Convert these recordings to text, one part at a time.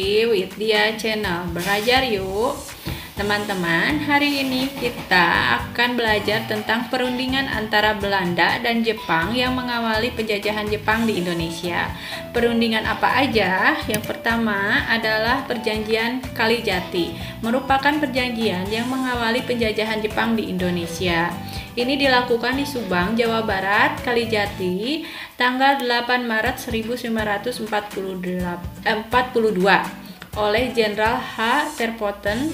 di Widya Channel. Belajar yuk teman-teman. Hari ini kita akan belajar tentang perundingan antara Belanda dan Jepang yang mengawali penjajahan Jepang di Indonesia. Perundingan apa aja? Yang pertama adalah Perjanjian Kalijati, merupakan perjanjian yang mengawali penjajahan Jepang di Indonesia. Ini dilakukan di Subang, Jawa Barat. Kalijati tanggal 8 Maret 1942 oleh Jenderal H. Terpoten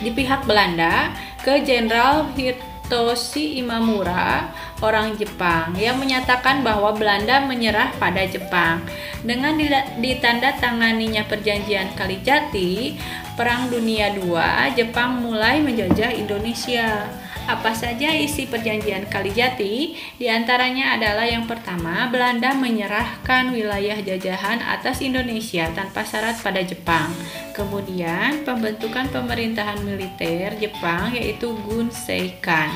di pihak Belanda ke Jenderal Hitoshi Imamura, orang Jepang, yang menyatakan bahwa Belanda menyerah pada Jepang. Dengan ditandatanganinya Perjanjian Kalijati, Perang Dunia II, Jepang mulai menjajah Indonesia. Apa saja isi Perjanjian Kalijati? Di antaranya adalah yang pertama, Belanda menyerahkan wilayah jajahan atas Indonesia tanpa syarat pada Jepang. Kemudian, pembentukan pemerintahan militer Jepang yaitu Gunseikan.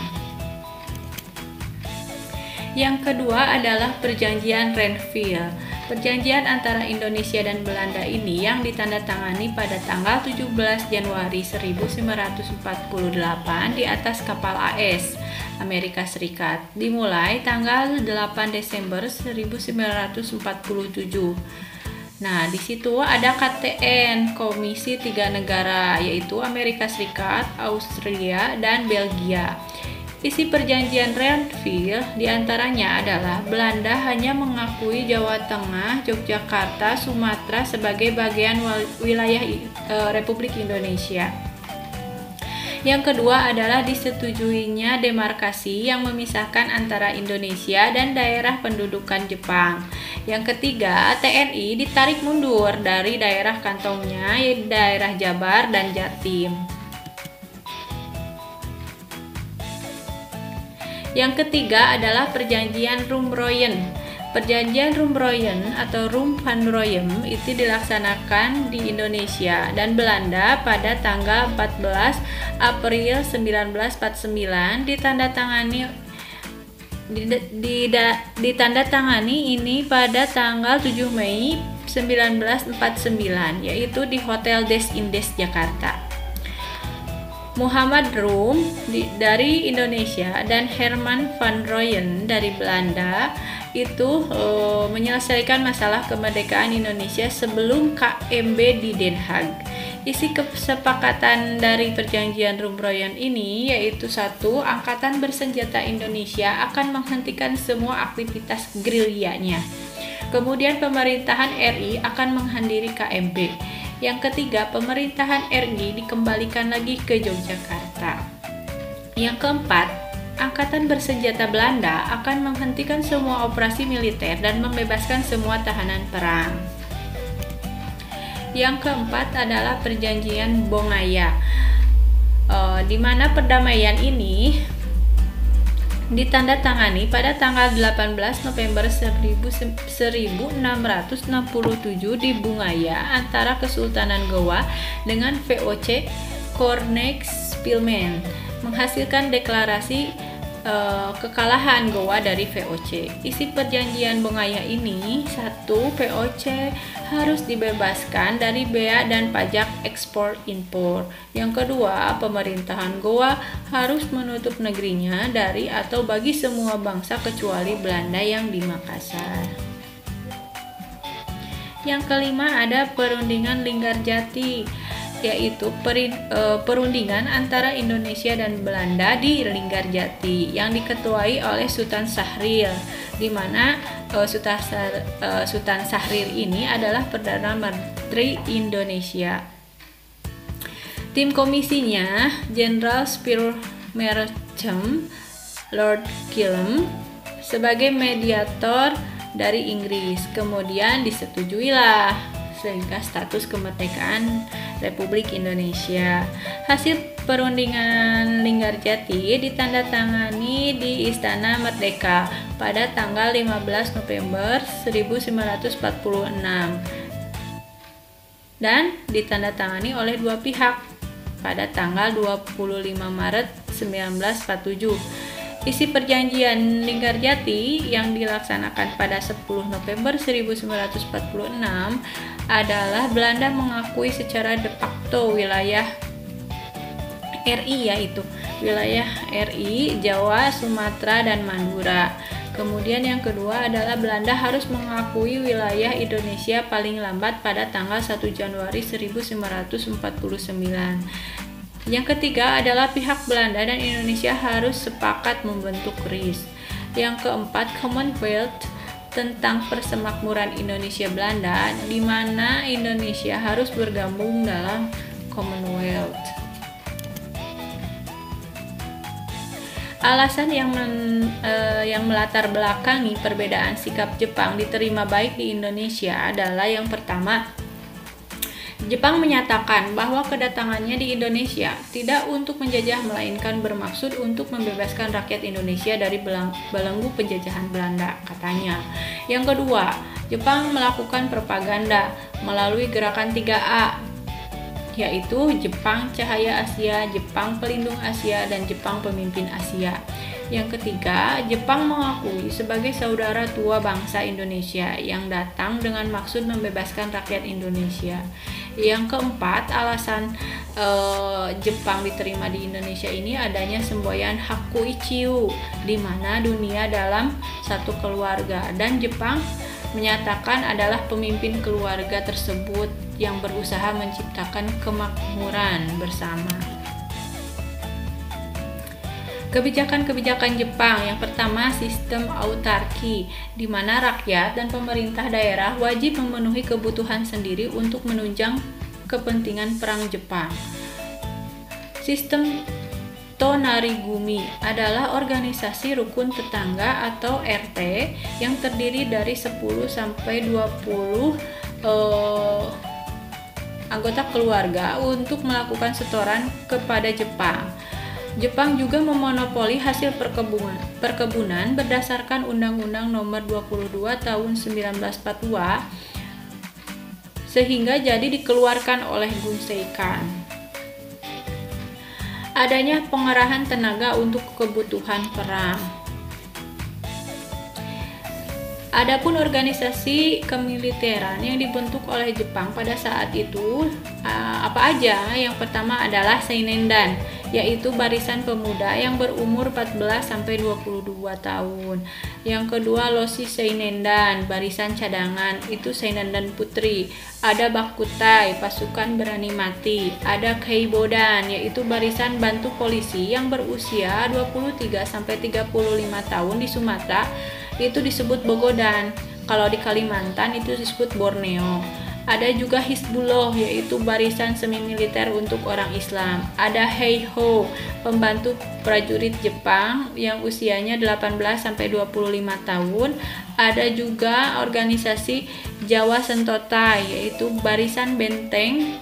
Yang kedua adalah Perjanjian Renville. Perjanjian antara Indonesia dan Belanda ini yang ditandatangani pada tanggal 17 Januari 1948 di atas kapal AS Amerika Serikat, dimulai tanggal 8 Desember 1947. Nah, di situ ada KTN, Komisi Tiga Negara, yaitu Amerika Serikat, Austria, dan Belgia. Isi Perjanjian Renville diantaranya adalah Belanda hanya mengakui Jawa Tengah, Yogyakarta, Sumatera sebagai bagian wilayah Republik Indonesia. Yang kedua adalah disetujuinya demarkasi yang memisahkan antara Indonesia dan daerah pendudukan Jepang. Yang ketiga, TNI ditarik mundur dari daerah kantongnya, yaitu daerah Jabar dan Jatim. Yang ketiga adalah Perjanjian Rumroyen. Perjanjian Rumroyen atau Rumvanrooien itu dilaksanakan di Indonesia dan Belanda pada tanggal 14 April 1949, ditandatangani ini pada tanggal 7 Mei 1949, yaitu di Hotel Des Indes Jakarta. Muhammad Rum dari Indonesia dan Herman van Rooyen dari Belanda itu menyelesaikan masalah kemerdekaan Indonesia sebelum KMB di Den Haag. Isi kesepakatan dari Perjanjian Rumroyen ini yaitu 1. Angkatan bersenjata Indonesia akan menghentikan semua aktivitas gerilyanya. Kemudian pemerintahan RI akan menghadiri KMB. Yang ketiga, pemerintahan RI dikembalikan lagi ke Yogyakarta. Yang keempat, Angkatan bersenjata Belanda akan menghentikan semua operasi militer dan membebaskan semua tahanan perang. Yang keempat adalah Perjanjian Bongaya, di mana perdamaian ini ditandatangani pada tanggal 18 November 1667 di Bungaya antara Kesultanan Gowa dengan VOC Koningsspelman, menghasilkan deklarasi kekalahan Gowa dari VOC. Isi Perjanjian Bongaya ini 1. VOC harus dibebaskan dari bea dan pajak ekspor impor. Yang kedua, pemerintahan Gowa harus menutup negerinya dari atau bagi semua bangsa kecuali Belanda yang di Makassar. Yang kelima ada Perundingan Linggarjati, yaitu perundingan antara Indonesia dan Belanda di Linggarjati yang diketuai oleh Sultan Syahrir, di mana Sultan Syahrir ini adalah Perdana Menteri Indonesia. Tim komisinya Jenderal Spiro Meercam, Lord Killam sebagai mediator dari Inggris. Kemudian disetujuilah sehingga status kemerdekaan Republik Indonesia. Hasil perundingan Linggarjati ditandatangani di Istana Merdeka pada tanggal 15 November 1946 dan ditandatangani oleh dua pihak pada tanggal 25 Maret 1947. Isi perjanjian Linggarjati yang dilaksanakan pada 10 November 1946 adalah Belanda mengakui secara de facto wilayah RI, yaitu wilayah RI, Jawa, Sumatera, dan Madura. Kemudian yang kedua adalah Belanda harus mengakui wilayah Indonesia paling lambat pada tanggal 1 Januari 1949. Yang ketiga adalah pihak Belanda dan Indonesia harus sepakat membentuk RIS. Yang keempat, Commonwealth tentang persemakmuran Indonesia Belanda, di mana Indonesia harus bergabung dalam Commonwealth. Alasan yang melatar belakangi perbedaan sikap Jepang diterima baik di Indonesia adalah yang pertama, Jepang menyatakan bahwa kedatangannya di Indonesia tidak untuk menjajah melainkan bermaksud untuk membebaskan rakyat Indonesia dari belenggu penjajahan Belanda, katanya. Yang kedua, Jepang melakukan propaganda melalui gerakan 3A, yaitu Jepang Cahaya Asia, Jepang Pelindung Asia, dan Jepang Pemimpin Asia. Yang ketiga, Jepang mengakui sebagai saudara tua bangsa Indonesia yang datang dengan maksud membebaskan rakyat Indonesia. Yang keempat, alasan Jepang diterima di Indonesia ini adanya semboyan Hakuichiu, di mana dunia dalam satu keluarga, dan Jepang menyatakan adalah pemimpin keluarga tersebut yang berusaha menciptakan kemakmuran bersama. Kebijakan-kebijakan Jepang, yang pertama sistem autarki, di mana rakyat dan pemerintah daerah wajib memenuhi kebutuhan sendiri untuk menunjang kepentingan perang Jepang. Sistem Tonarigumi adalah organisasi rukun tetangga atau RT yang terdiri dari 10 sampai 20 anggota keluarga untuk melakukan setoran kepada Jepang. Jepang juga memonopoli hasil perkebunan berdasarkan Undang-Undang Nomor 22 Tahun 1942 sehingga jadi dikeluarkan oleh Gunseikan. Adanya pengerahan tenaga untuk kebutuhan perang. Adapun organisasi kemiliteran yang dibentuk oleh Jepang pada saat itu apa aja? Yang pertama adalah Seinendan, yaitu barisan pemuda yang berumur 14 sampai 22 tahun. Yang kedua Loshi Seinendan, barisan cadangan, itu Seinendan Putri. Ada Bakutai, pasukan berani mati. Ada Keibodan, yaitu barisan bantu polisi yang berusia 23 sampai 35 tahun di Sumatera, itu disebut Bogodan. Kalau di Kalimantan itu disebut Borneo. Ada juga Hizbullah, yaitu barisan semi militer untuk orang Islam. Ada Heiho, pembantu prajurit Jepang yang usianya 18 sampai 25 tahun. Ada juga organisasi Jawa Sentotai, yaitu barisan benteng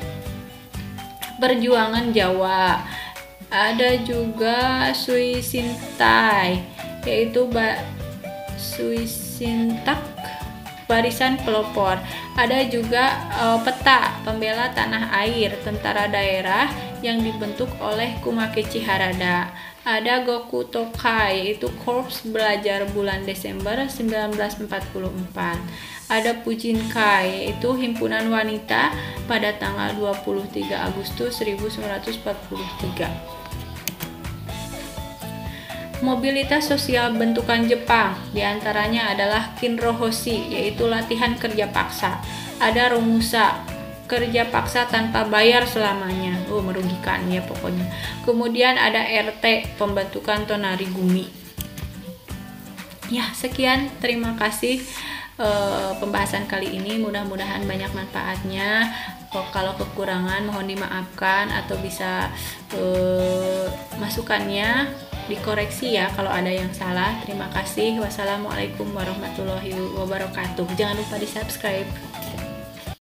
perjuangan Jawa. Ada juga Suisintai, yaitu Suisintak, barisan pelopor. Ada juga Peta, pembela tanah air, tentara daerah yang dibentuk oleh Kumakechi Harada. Ada Goku Tokai, yaitu korps belajar bulan Desember 1944. Ada Pujinkai, yaitu himpunan wanita pada tanggal 23 Agustus 1943. Mobilitas sosial bentukan Jepang diantaranya adalah Kinrohoshi, yaitu latihan kerja paksa. Ada Romusa, kerja paksa tanpa bayar selamanya. Merugikan ya pokoknya. Kemudian ada RT, pembentukan Tonarigumi. Ya, sekian, terima kasih pembahasan kali ini. Mudah-mudahan banyak manfaatnya. Kalau kekurangan mohon dimaafkan, atau bisa masukannya dikoreksi ya kalau ada yang salah. Terima kasih. Wassalamualaikum warahmatullahi wabarakatuh. Jangan lupa di subscribe.